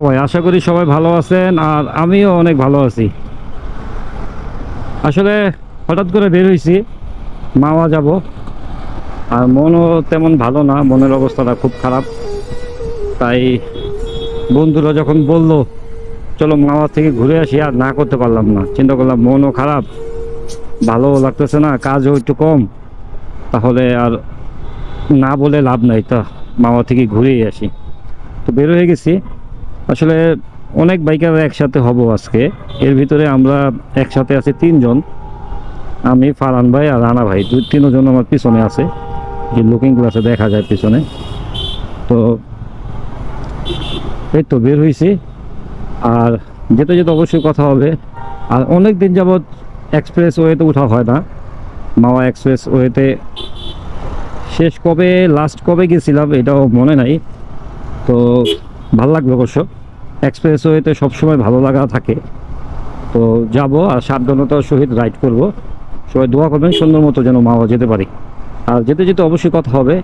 ভাই আশা করি সবাই ভালো আছেন আর আমিও অনেক ভালো আছি। আসলে হঠাৎ করে বের হয়েছি, মাওয়া যাব। আর মনও তেমন ভালো না, মনের অবস্থাটা খুব খারাপ। তাই বন্ধুরা যখন বললো চলো মাওয়া থেকে ঘুরে আসি, আর না করতে পারলাম না। চিন্তা করলাম মনও খারাপ, ভালোও লাগতেছে না, কাজও একটু কম, তাহলে আর না বলে লাভ নাই, তা মাওয়া থেকে ঘুরেই আসি। তো বের হয়ে গেছি। আসলে অনেক বাইকার একসাথে হব আজকে। এর ভিতরে আমরা একসাথে আছি তিনজন, আমি, ফারহান ভাই আর রানা ভাই। তিনজন আমার পিছনে আছে, যে লুকিং গ্লাসে দেখা যায় পিছনে। তো এই তো বের হয়েছি। আর যেতে যেতে অবশ্যই কথা হবে। আর অনেক দিন যাবৎ এক্সপ্রেস ওয়েতে উঠা হয় না। মাওয়া এক্সপ্রেস ওয়েতে শেষ কবে, লাস্ট কবে গেছিলাম এটাও মনে নাই। তো ভালো লাগবে অবশ্য, এক্সপ্রেস ওয়েতে সবসময় ভালো লাগা থাকে। তো যাব আর সাবধানতার সহিত রাইড করব। সবাই দোয়া করবেন সুন্দর মতো যেন মাওয়া যেতে পারি। আর যেতে যেতে অবশ্যই কথা হবে।